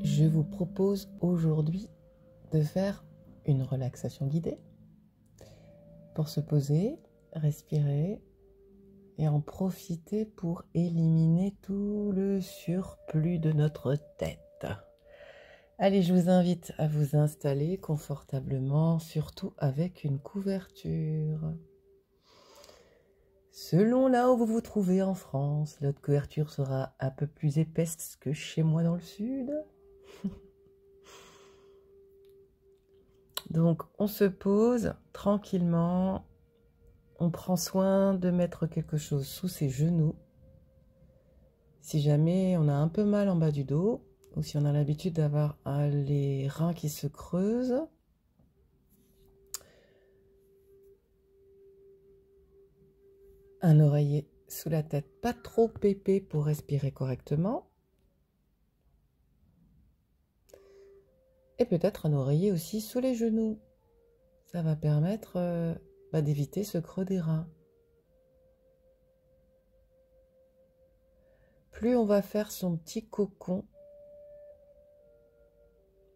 je vous propose aujourd'hui de faire une relaxation guidée pour se poser, respirer et en profiter pour éliminer tout le surplus de notre tête. Allez, je vous invite à vous installer confortablement, surtout avec une couverture. Selon là où vous vous trouvez en France, votre couverture sera un peu plus épaisse que chez moi dans le sud. Donc on se pose tranquillement, on prend soin de mettre quelque chose sous ses genoux. Si jamais on a un peu mal en bas du dos, ou si on a l'habitude d'avoir les reins qui se creusent, un oreiller sous la tête, pas trop épais pour respirer correctement. Et peut-être un oreiller aussi sous les genoux. Ça va permettre d'éviter ce creux des reins. Plus on va faire son petit cocon,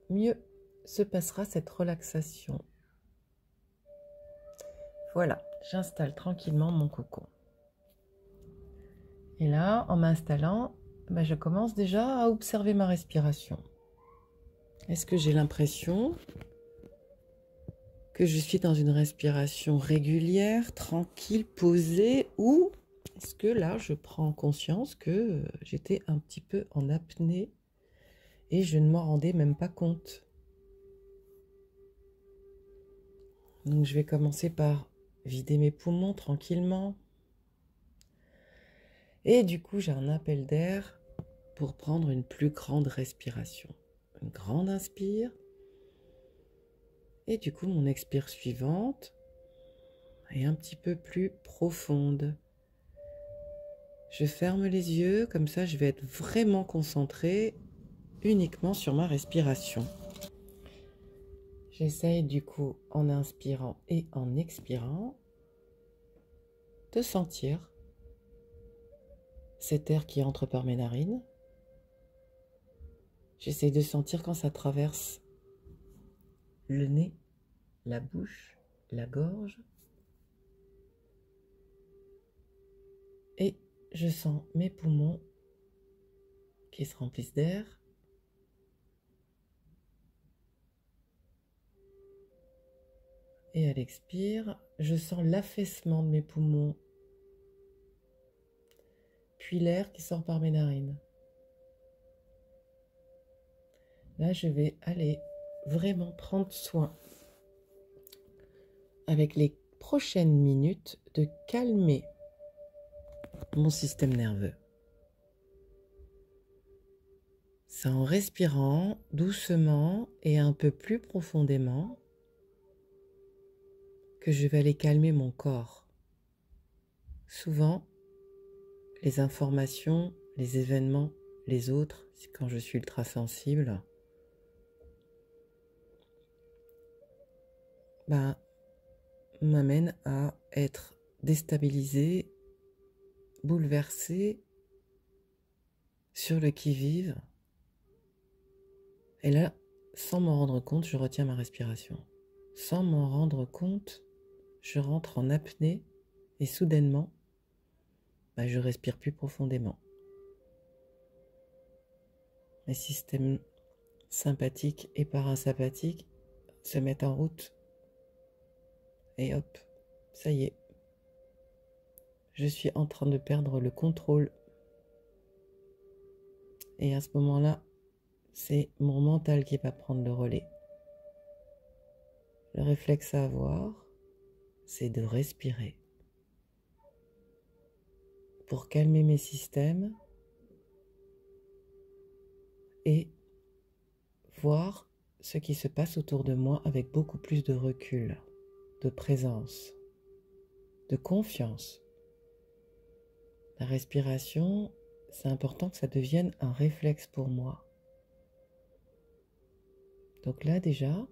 mieux se passera cette relaxation. Voilà, j'installe tranquillement mon cocon. Et là, en m'installant, je commence déjà à observer ma respiration. Est-ce que j'ai l'impression que je suis dans une respiration régulière, tranquille, posée, ou est-ce que là, je prends conscience que j'étais un petit peu en apnée et je ne m'en rendais même pas compte? Donc, je vais commencer par vider mes poumons tranquillement. Et du coup, j'ai un appel d'air pour prendre une plus grande respiration. Une grande inspire. Et du coup, mon expire suivante est un petit peu plus profonde. Je ferme les yeux, comme ça je vais être vraiment concentrée uniquement sur ma respiration. J'essaye du coup, en inspirant et en expirant, de sentir cet air qui entre par mes narines. J'essaye de sentir quand ça traverse le nez, la bouche, la gorge. Et je sens mes poumons qui se remplissent d'air. Et à l'expire, je sens l'affaissement de mes poumons, puis l'air qui sort par mes narines. Là, je vais aller vraiment prendre soin, avec les prochaines minutes, de calmer mon système nerveux. C'est en respirant doucement et un peu plus profondément que je vais aller calmer mon corps. Souvent, les informations, les événements, les autres, quand je suis ultra sensible, m'amènent à être déstabilisée, bouleversée, sur le qui-vive. Et là, sans m'en rendre compte, je retiens ma respiration. Sans m'en rendre compte, je rentre en apnée et soudainement, je respire plus profondément. Mes systèmes sympathiques et parasympathiques se mettent en route. Et hop, ça y est. Je suis en train de perdre le contrôle. Et à ce moment-là, c'est mon mental qui va prendre le relais. Le réflexe à avoir, c'est de respirer pour calmer mes systèmes et voir ce qui se passe autour de moi avec beaucoup plus de recul, de présence, de confiance. La respiration, c'est important que ça devienne un réflexe pour moi. Donc là déjà,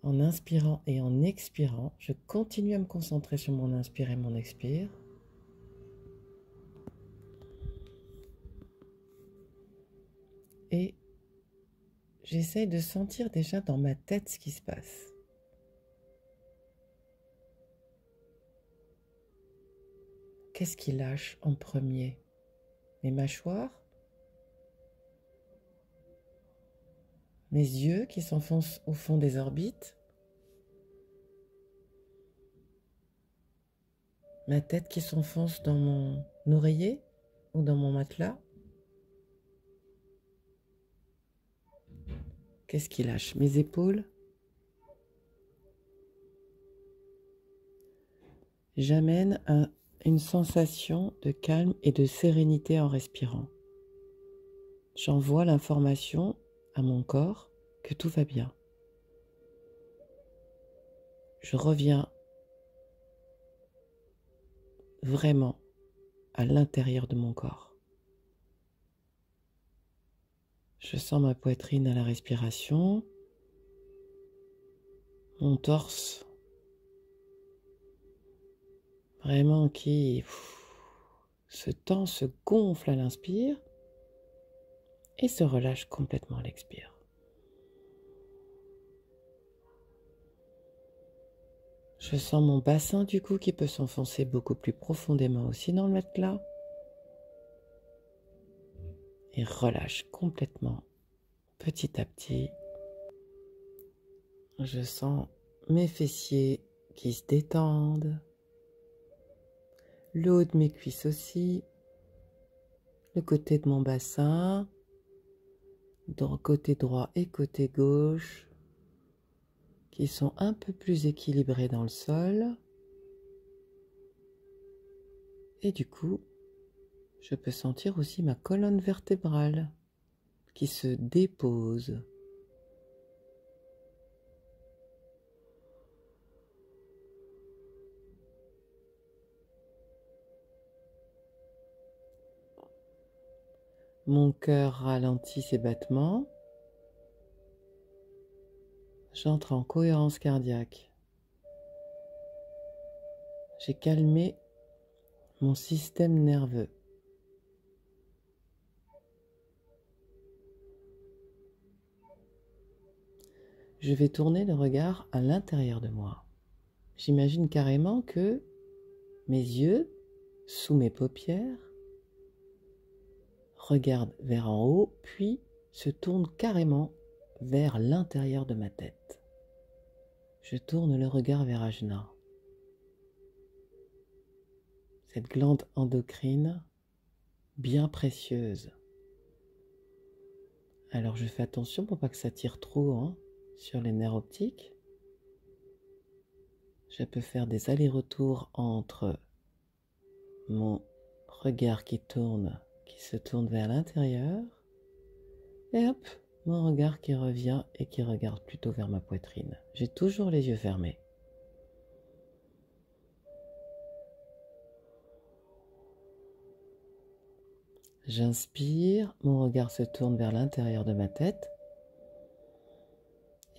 en inspirant et en expirant, je continue à me concentrer sur mon inspire et mon expire. j'essaye de sentir déjà dans ma tête ce qui se passe. Qu'est-ce qui lâche en premier? Mes mâchoires? Mes yeux qui s'enfoncent au fond des orbites? Ma tête qui s'enfonce dans mon oreiller ou dans mon matelas? Qu'est-ce qui lâche? Mes épaules? J'amène une sensation de calme et de sérénité en respirant. J'envoie l'information à mon corps que tout va bien. Je reviens vraiment à l'intérieur de mon corps. Je sens ma poitrine à la respiration, mon torse vraiment qui se tend, se gonfle à l'inspire et se relâche complètement à l'expire. Je sens mon bassin du coup qui peut s'enfoncer beaucoup plus profondément aussi dans le matelas et relâche complètement petit à petit. Je sens mes fessiers qui se détendent, le haut de mes cuisses aussi, le côté de mon bassin, côté droit et côté gauche, qui sont un peu plus équilibrés dans le sol. Et du coup, je peux sentir aussi ma colonne vertébrale qui se dépose. Mon cœur ralentit ses battements. J'entre en cohérence cardiaque. J'ai calmé mon système nerveux. Je vais tourner le regard à l'intérieur de moi. J'imagine carrément que mes yeux, sous mes paupières, regardent vers en haut, puis se tournent carrément vers l'intérieur de ma tête. Je tourne le regard vers Ajna. Cette glande endocrine bien précieuse. Alors je fais attention pour pas que ça tire trop sur les nerfs optiques. Je peux faire des allers-retours entre mon regard qui se tourne vers l'intérieur, et hop, mon regard qui revient et qui regarde plutôt vers ma poitrine. J'ai toujours les yeux fermés. J'inspire, mon regard se tourne vers l'intérieur de ma tête.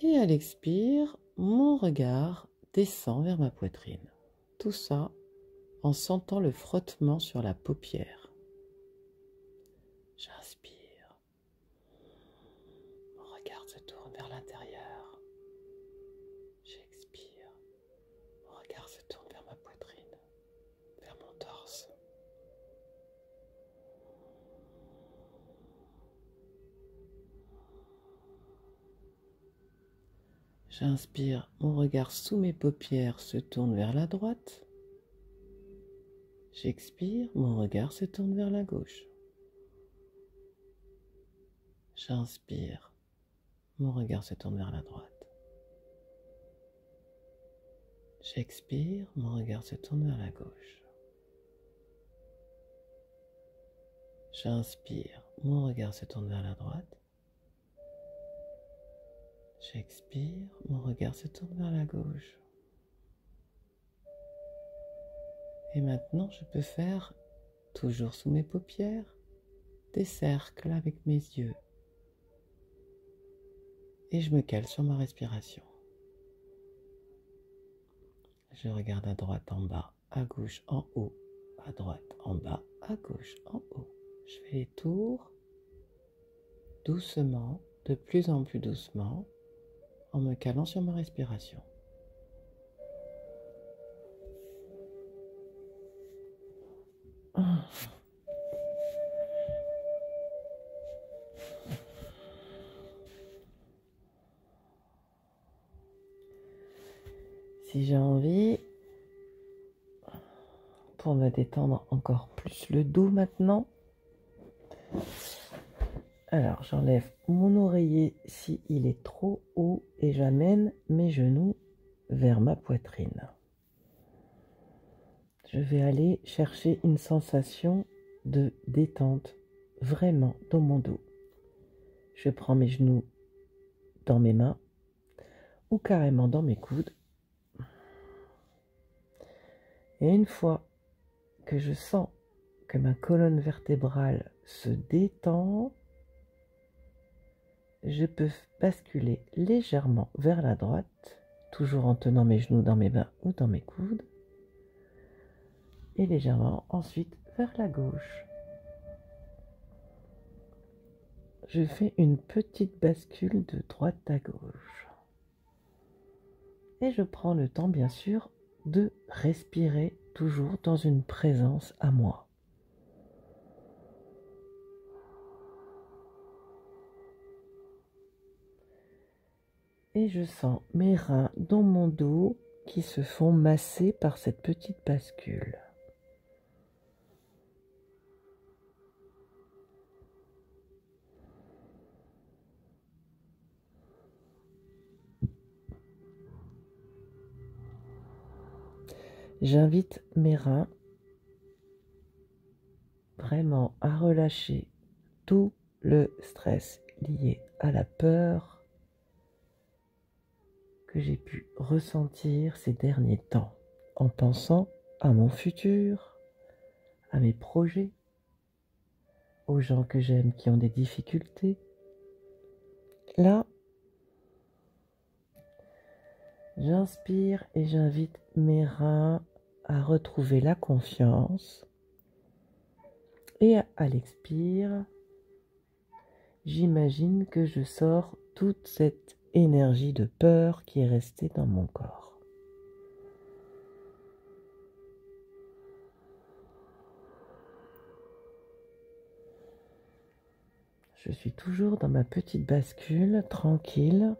Et à l'expire, mon regard descend vers ma poitrine. Tout ça en sentant le frottement sur la paupière. J'inspire. Mon regard se tourne vers l'intérieur. J'expire. Mon regard se tourne vers ma poitrine, vers mon torse. J'inspire, mon regard sous mes paupières se tourne vers la droite. J'expire, mon regard se tourne vers la gauche. J'inspire, mon regard se tourne vers la droite. J'expire, mon regard se tourne vers la gauche. J'inspire, mon regard se tourne vers la droite. J'expire, mon regard se tourne vers la gauche. Et maintenant, je peux faire, toujours sous mes paupières, des cercles avec mes yeux. Et je me cale sur ma respiration. Je regarde à droite en bas, à gauche en haut, à droite en bas, à gauche en haut. Je fais les tours doucement de plus en plus doucement en me calant sur ma respiration. Si j'ai envie, pour me détendre encore plus le dos maintenant, alors j'enlève mon oreiller si il est trop haut et j'amène mes genoux vers ma poitrine. Je vais aller chercher une sensation de détente vraiment dans mon dos. Je prends mes genoux dans mes mains ou carrément dans mes coudes. Et une fois que je sens que ma colonne vertébrale se détend, je peux basculer légèrement vers la droite, toujours en tenant mes genoux dans mes mains ou dans mes coudes, et légèrement ensuite vers la gauche. Je fais une petite bascule de droite à gauche. Et je prends le temps, bien sûr, de respirer toujours dans une présence à moi. Et je sens mes reins dans mon dos qui se font masser par cette petite bascule. J'invite mes reins vraiment à relâcher tout le stress lié à la peur que j'ai pu ressentir ces derniers temps en pensant à mon futur, à mes projets, aux gens que j'aime qui ont des difficultés. Là, j'inspire et j'invite mes reins à retrouver la confiance. Et à l'expire, j'imagine que je sors toute cette énergie de peur qui est restée dans mon corps. Je suis toujours dans ma petite bascule, tranquille.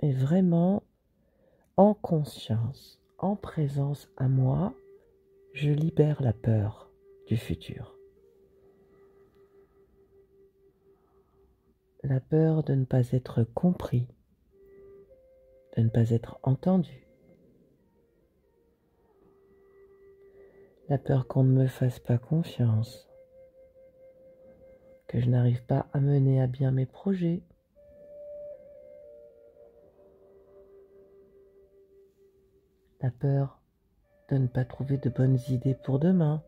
Et vraiment en conscience, en présence à moi, je libère la peur du futur. La peur de ne pas être compris, de ne pas être entendu. La peur qu'on ne me fasse pas confiance, que je n'arrive pas à mener à bien mes projets. La peur de ne pas trouver de bonnes idées pour demain.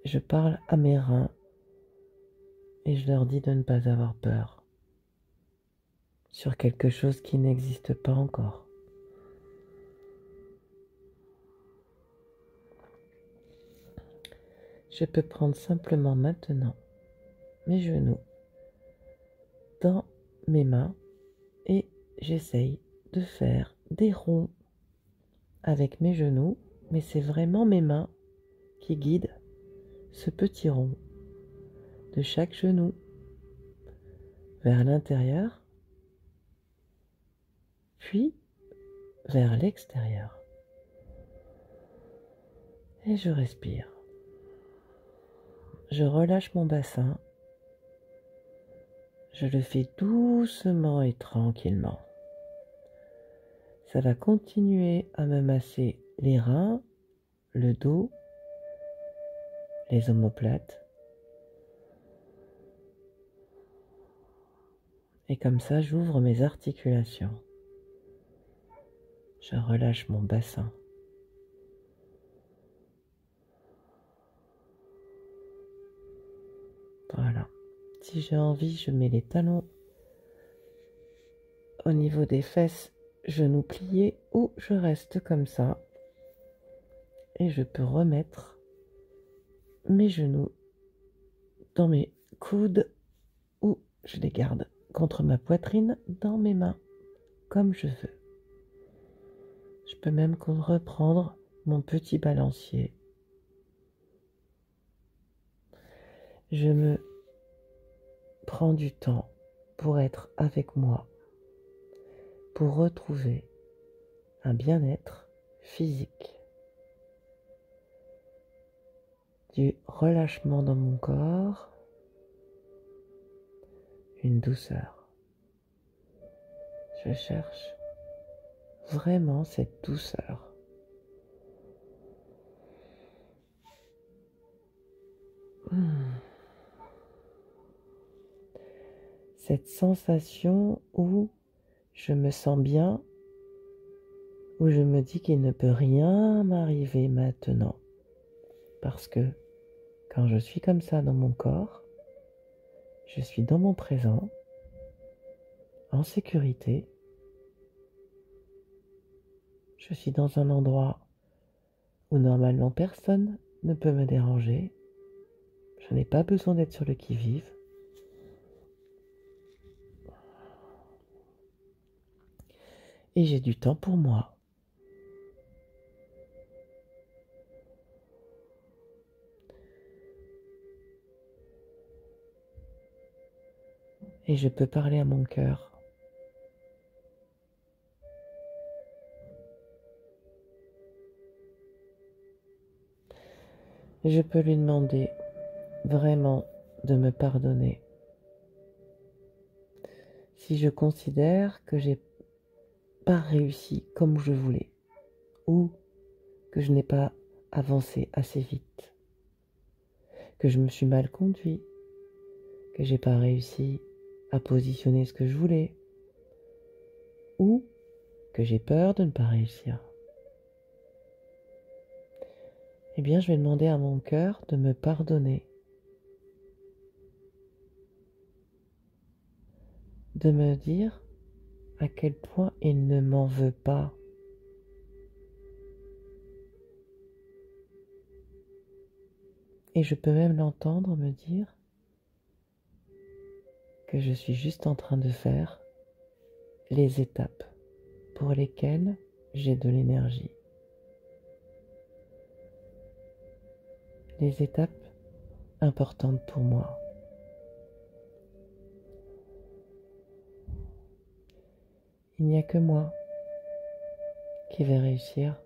Je parle à mes reins et je leur dis de ne pas avoir peur sur quelque chose qui n'existe pas encore. Je peux prendre simplement maintenant mes genoux dans mes mains et j'essaye de faire des ronds avec mes genoux, mais c'est vraiment mes mains qui guident ce petit rond de chaque genou vers l'intérieur, puis vers l'extérieur. Et je respire. Je relâche mon bassin. Je le fais doucement et tranquillement. Ça va continuer à me masser les reins, le dos, les omoplates. Et comme ça, j'ouvre mes articulations. Je relâche mon bassin. Voilà. Si j'ai envie, je mets les talons au niveau des fesses genoux pliés ou je reste comme ça et je peux remettre mes genoux dans mes coudes ou je les garde contre ma poitrine dans mes mains comme je veux. Je peux même reprendre mon petit balancier. Je me prends du temps pour être avec moi, pour retrouver un bien-être physique, du relâchement dans mon corps, une douceur. Je cherche vraiment cette douceur. Cette sensation où je me sens bien, où je me dis qu'il ne peut rien m'arriver maintenant. Parce que quand je suis comme ça dans mon corps, je suis dans mon présent, en sécurité. Je suis dans un endroit où normalement personne ne peut me déranger. Je n'ai pas besoin d'être sur le qui-vive. Et j'ai du temps pour moi. Et je peux parler à mon cœur. Je peux lui demander vraiment de me pardonner. Si je considère que j'ai pas réussi comme je voulais ou que je n'ai pas avancé assez vite, que je me suis mal conduit, que j'ai pas réussi à positionner ce que je voulais ou que j'ai peur de ne pas réussir. Eh bien, je vais demander à mon cœur de me pardonner, de me dire à quel point il ne m'en veut pas. Et je peux même l'entendre me dire que je suis juste en train de faire les étapes pour lesquelles j'ai de l'énergie. Les étapes importantes pour moi. Il n'y a que moi qui vais réussir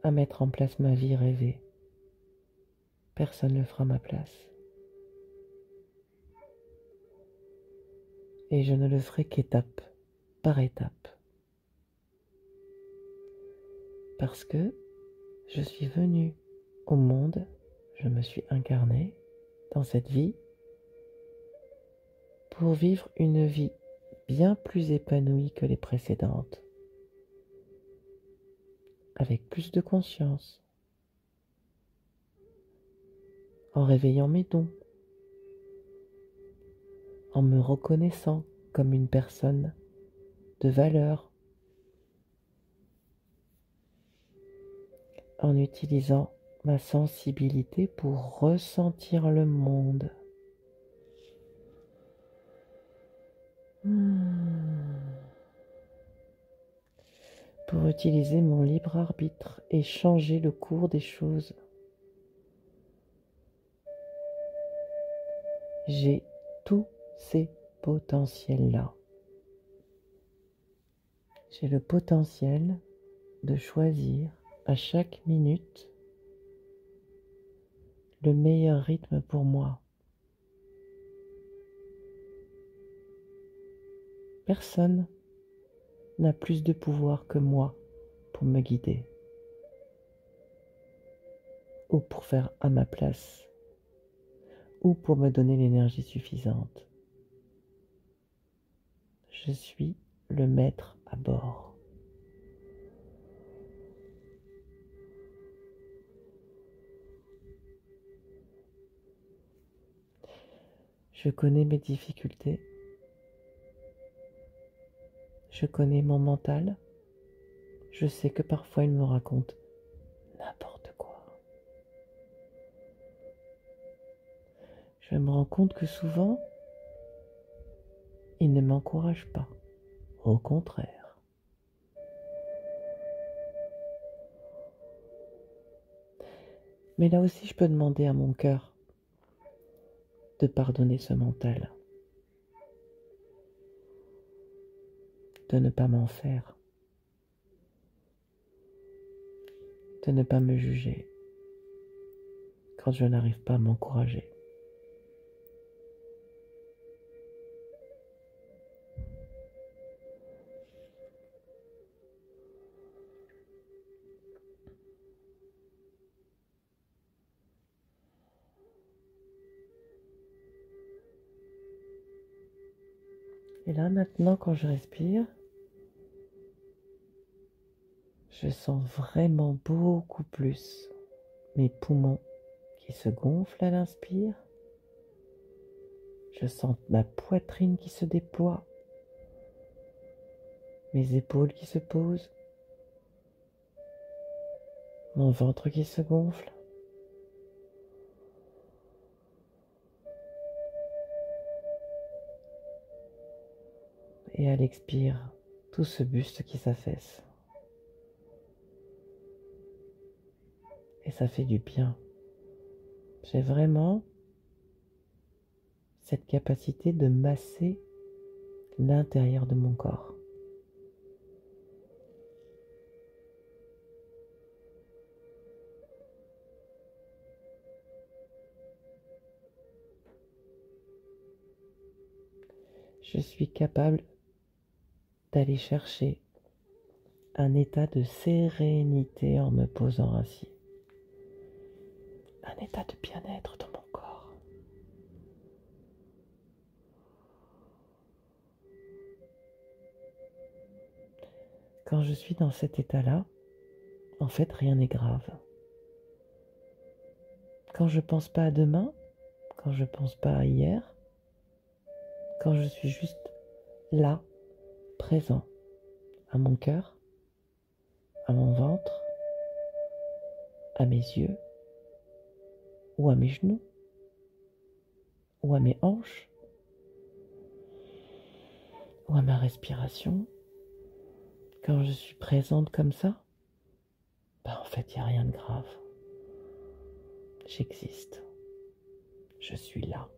à mettre en place ma vie rêvée. Personne ne le fera à ma place. Et je ne le ferai qu'étape par étape. Parce que je suis venue au monde, je me suis incarnée dans cette vie pour vivre une vie bien plus épanouie que les précédentes, avec plus de conscience, en réveillant mes dons, en me reconnaissant comme une personne de valeur, en utilisant ma sensibilité pour ressentir le monde. Pour utiliser mon libre arbitre et changer le cours des choses. J'ai tous ces potentiels-là. J'ai le potentiel de choisir à chaque minute le meilleur rythme pour moi. Personne n'a plus de pouvoir que moi pour me guider ou pour faire à ma place ou pour me donner l'énergie suffisante. Je suis le maître à bord. Je connais mes difficultés. Je connais mon mental. Je sais que parfois il me raconte n'importe quoi. Je me rends compte que souvent, il ne m'encourage pas. Au contraire. Mais là aussi, je peux demander à mon cœur de pardonner ce mental, de ne pas m'en faire, de ne pas me juger quand je n'arrive pas à m'encourager. Et là, maintenant, quand je respire, je sens vraiment beaucoup plus mes poumons qui se gonflent à l'inspire. Je sens ma poitrine qui se déploie, mes épaules qui se posent, mon ventre qui se gonfle. Et à l'expire, tout ce buste qui s'affaisse. Et ça fait du bien. J'ai vraiment cette capacité de masser l'intérieur de mon corps. Je suis capable d'aller chercher un état de sérénité en me posant ainsi. Un état de bien-être dans mon corps. Quand je suis dans cet état-là, en fait, rien n'est grave. Quand je pense pas à demain, quand je pense pas à hier, quand je suis juste là, présent, à mon cœur, à mon ventre, à mes yeux, ou à mes genoux, ou à mes hanches, ou à ma respiration, quand je suis présente comme ça, en fait, il n'y a rien de grave. J'existe. Je suis là.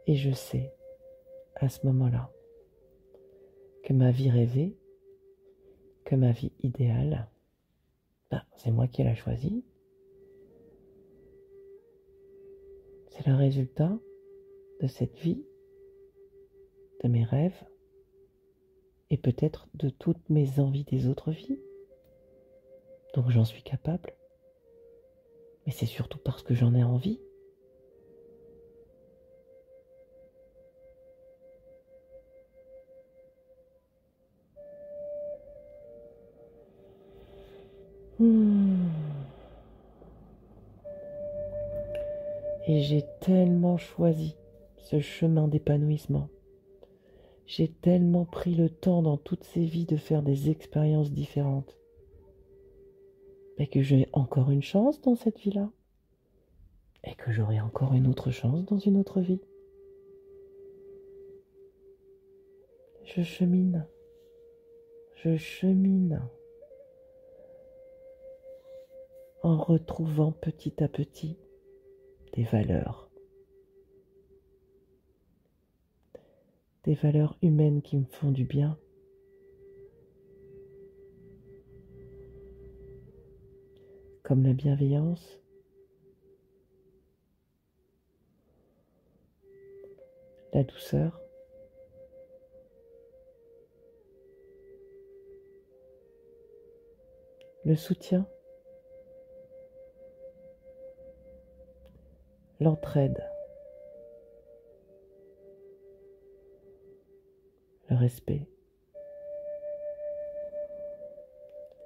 Et je sais, à ce moment-là, que ma vie rêvée, que ma vie idéale, c'est moi qui l'ai choisie. C'est le résultat de cette vie, de mes rêves, et peut-être de toutes mes envies des autres vies. Donc j'en suis capable. Mais c'est surtout parce que j'en ai envie. Et j'ai tellement choisi ce chemin d'épanouissement. J'ai tellement pris le temps dans toutes ces vies de faire des expériences différentes. Mais que j'ai encore une chance dans cette vie-là. Et que j'aurai encore une autre chance dans une autre vie. Je chemine. Je chemine. En retrouvant petit à petit des valeurs. Des valeurs humaines qui me font du bien. Comme la bienveillance, la douceur, le soutien, l'entraide, le respect,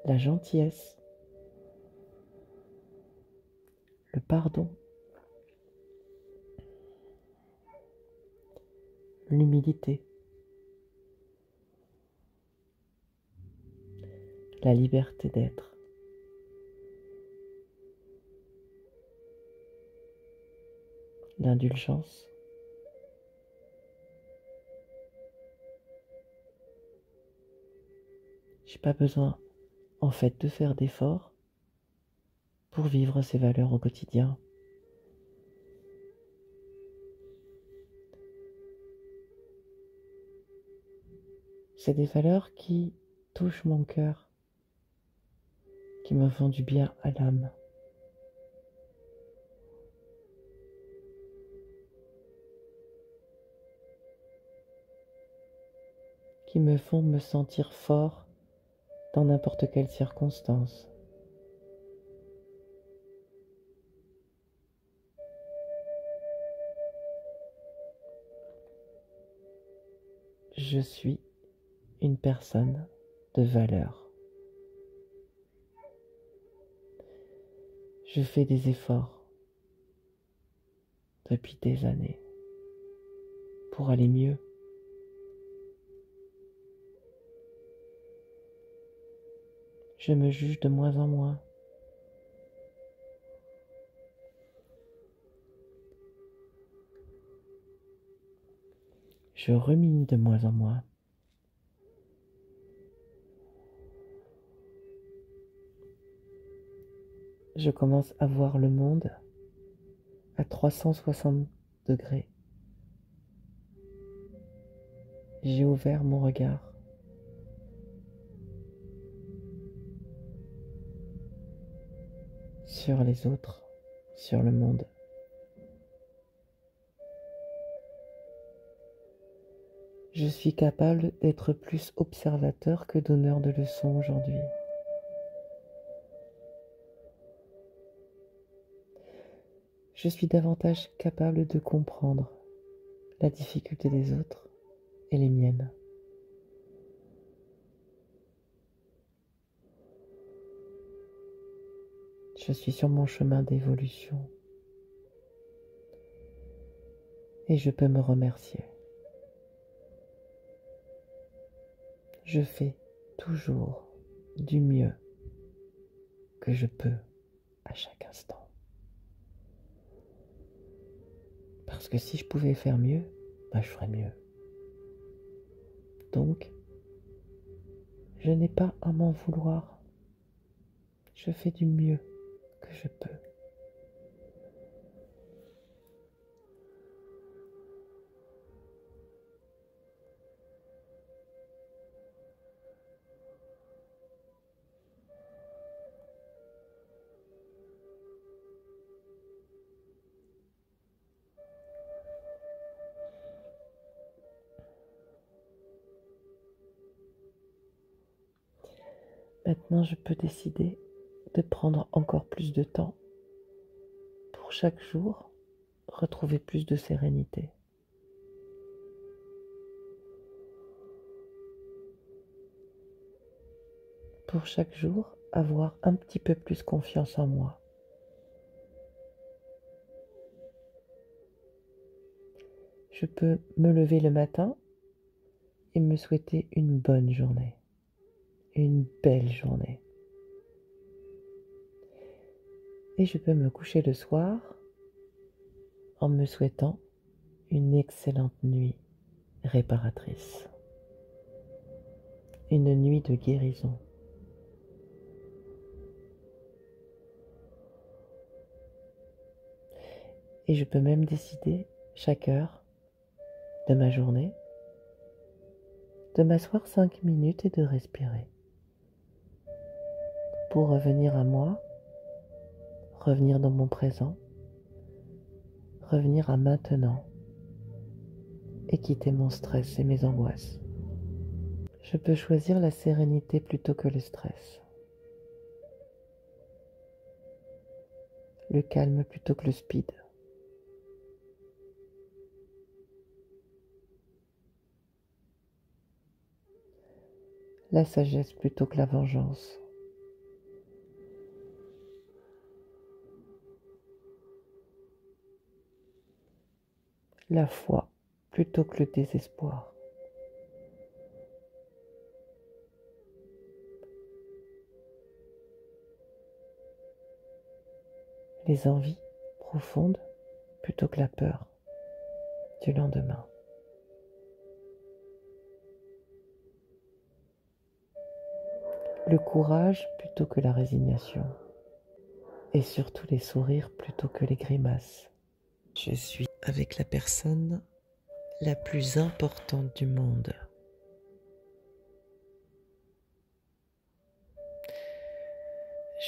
la gentillesse, le pardon, l'humilité, la liberté d'être, l'indulgence, j'ai pas besoin en fait de faire d'efforts pour vivre ces valeurs au quotidien. C'est des valeurs qui touchent mon cœur, qui me font du bien à l'âme. Qui me font me sentir fort dans n'importe quelle circonstance. Je suis une personne de valeur. Je fais des efforts depuis des années pour aller mieux. Je me juge de moins en moins. Je rumine de moins en moins. Je commence à voir le monde à 360 degrés. J'ai ouvert mon regard. Sur les autres, sur le monde. Je suis capable d'être plus observateur que donneur de leçons aujourd'hui. Je suis davantage capable de comprendre la difficulté des autres et les miennes. Je suis sur mon chemin d'évolution et je peux me remercier. Je fais toujours du mieux que je peux à chaque instant. Parce que si je pouvais faire mieux, je ferais mieux. Donc, je n'ai pas à m'en vouloir. Je fais du mieux que je peux. Maintenant, je peux décider de prendre encore plus de temps pour chaque jour retrouver plus de sérénité. Pour chaque jour avoir un petit peu plus confiance en moi. Je peux me lever le matin et me souhaiter une bonne journée, une belle journée. Et je peux me coucher le soir en me souhaitant une excellente nuit réparatrice. Une nuit de guérison. Et je peux même décider chaque heure de ma journée de m'asseoir 5 minutes et de respirer pour revenir à moi, revenir dans mon présent, revenir à maintenant et quitter mon stress et mes angoisses. Je peux choisir la sérénité plutôt que le stress, le calme plutôt que le speed. La sagesse plutôt que la vengeance. La foi plutôt que le désespoir. Les envies profondes plutôt que la peur du lendemain. Le courage plutôt que la résignation. Et surtout les sourires plutôt que les grimaces. Je suis avec la personne la plus importante du monde.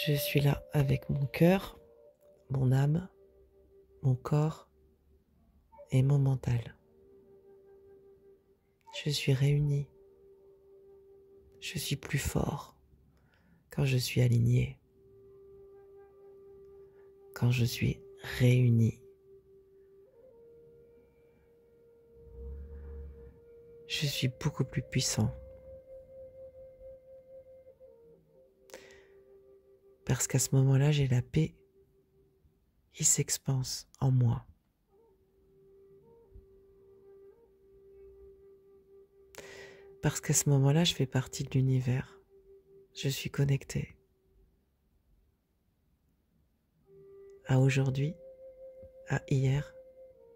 Je suis là avec mon cœur, mon âme, mon corps et mon mental. Je suis réuni. Je suis plus fort quand je suis aligné, quand je suis réuni. Je suis beaucoup plus puissant. Parce qu'à ce moment-là, j'ai la paix qui s'expanse en moi. Parce qu'à ce moment-là, je fais partie de l'univers. Je suis connecté à aujourd'hui, à hier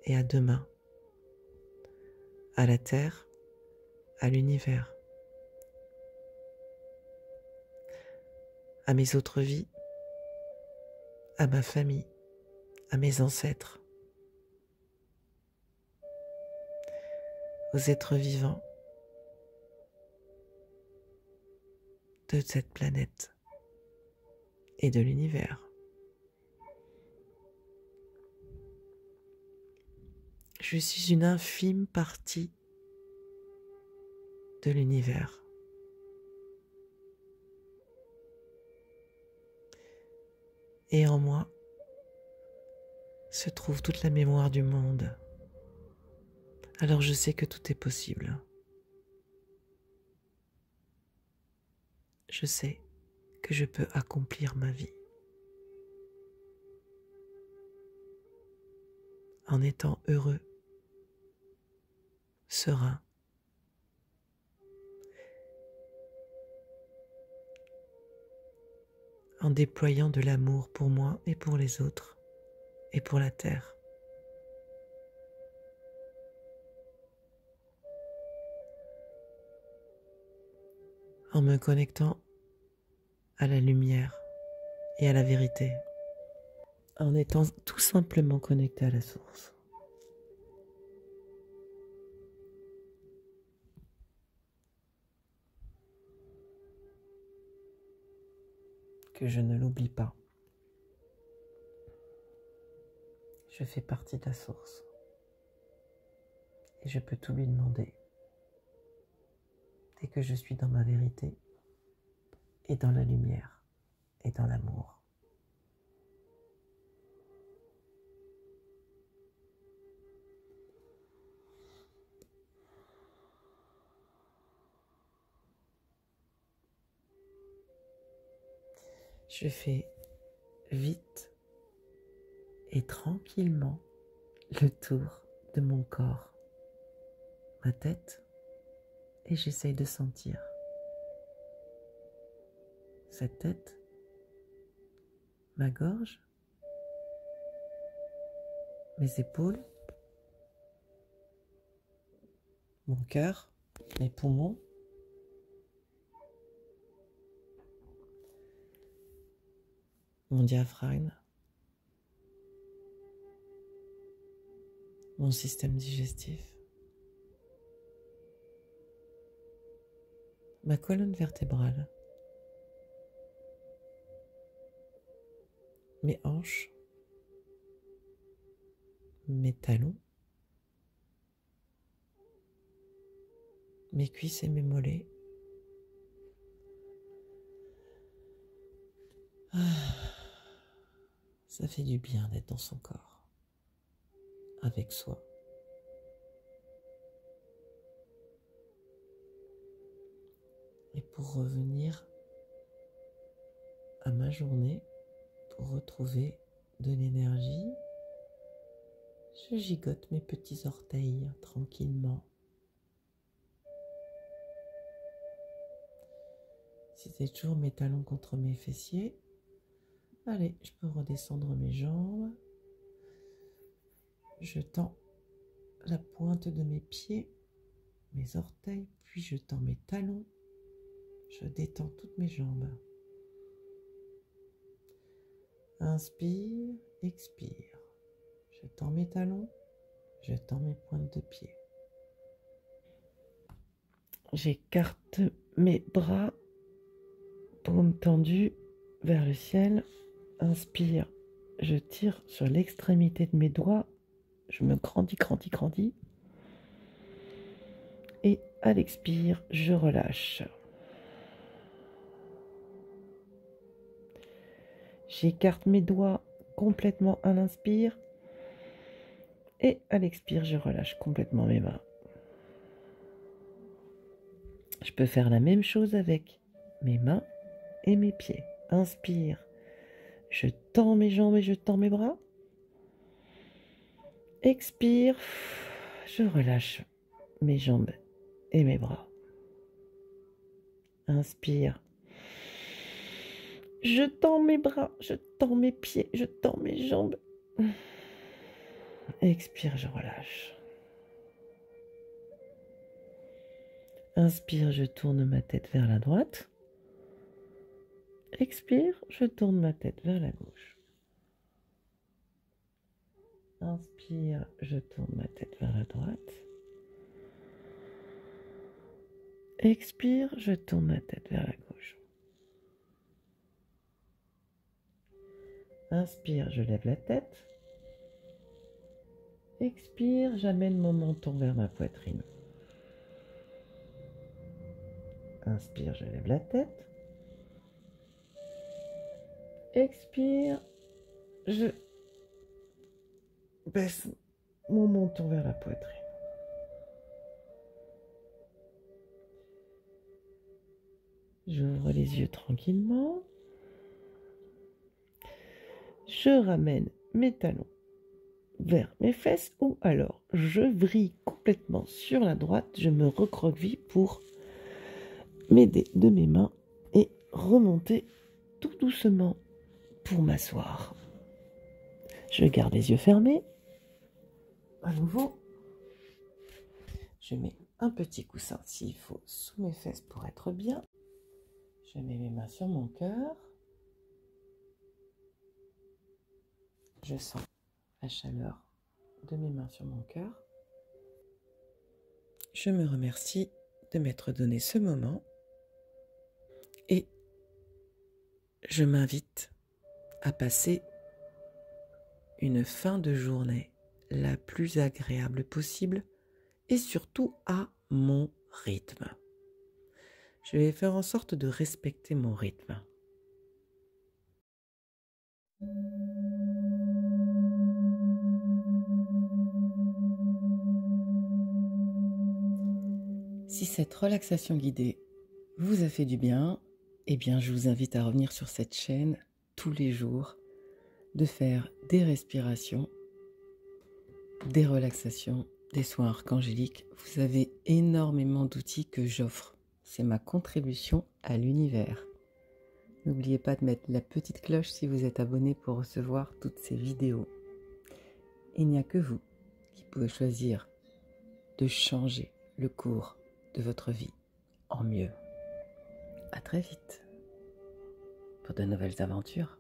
et à demain, à la Terre, à l'univers, à mes autres vies, à ma famille, à mes ancêtres, aux êtres vivants de cette planète et de l'univers. Je suis une infime partie de l'univers. Et en moi se trouve toute la mémoire du monde. Alors je sais que tout est possible. Je sais que je peux accomplir ma vie en étant heureux, serein, en déployant de l'amour pour moi et pour les autres et pour la terre. En me connectant à la lumière et à la vérité, en étant tout simplement connecté à la source. Que je ne l'oublie pas. Je fais partie de la source et je peux tout lui demander. Dès que je suis dans ma vérité et dans la lumière et dans l'amour. Je fais vite et tranquillement le tour de mon corps, ma tête, et j'essaye de sentir cette tête, ma gorge, mes épaules, mon cœur, mes poumons, mon diaphragme, mon système digestif, ma colonne vertébrale, mes hanches, mes talons, mes cuisses et mes mollets. Ça fait du bien d'être dans son corps, avec soi. Et pour revenir à ma journée, pour retrouver de l'énergie, Je gigote mes petits orteils tranquillement. Si c'est toujours mes talons contre mes fessiers, allez, je peux redescendre mes jambes. Je tends la pointe de mes pieds, mes orteils, puis je tends mes talons. Je détends toutes mes jambes. Inspire, expire. Je tends mes talons, je tends mes pointes de pied. J'écarte mes bras, paumes tendues vers le ciel. Inspire, je tire sur l'extrémité de mes doigts. Je me grandis. Et à l'expire, je relâche. J'écarte mes doigts complètement à l'inspire. Et à l'expire, je relâche complètement mes mains. Je peux faire la même chose avec mes mains et mes pieds. Inspire, je tends mes jambes et je tends mes bras. Expire, je relâche mes jambes et mes bras. Inspire, je tends mes bras, je tends mes pieds, je tends mes jambes. Expire, je relâche. Inspire, je tourne ma tête vers la droite. Expire, je tourne ma tête vers la gauche. Inspire, je tourne ma tête vers la droite. Expire, je tourne ma tête vers la gauche. Inspire, je lève la tête. Expire, j'amène mon menton vers ma poitrine. Inspire, je lève la tête. Expire, je baisse mon menton vers la poitrine. J'ouvre les yeux tranquillement. Je ramène mes talons vers mes fesses ou alors je vrille complètement sur la droite. Je me recroqueville pour m'aider de mes mains et remonter tout doucement pour m'asseoir. Je garde les yeux fermés. À nouveau, je mets un petit coussin s'il faut sous mes fesses pour être bien. Je mets mes mains sur mon cœur. Je sens la chaleur de mes mains sur mon cœur. Je me remercie de m'être donné ce moment et je m'invite à passer une fin de journée la plus agréable possible et surtout à mon rythme. Je vais faire en sorte de respecter mon rythme. Si cette relaxation guidée vous a fait du bien, eh bien je vous invite à revenir sur cette chaîne tous les jours, de faire des respirations, des relaxations, des soins archangéliques. Vous avez énormément d'outils que j'offre. C'est ma contribution à l'univers. N'oubliez pas de mettre la petite cloche si vous êtes abonné pour recevoir toutes ces vidéos. Il n'y a que vous qui pouvez choisir de changer le cours de votre vie en mieux. À très vite pour de nouvelles aventures.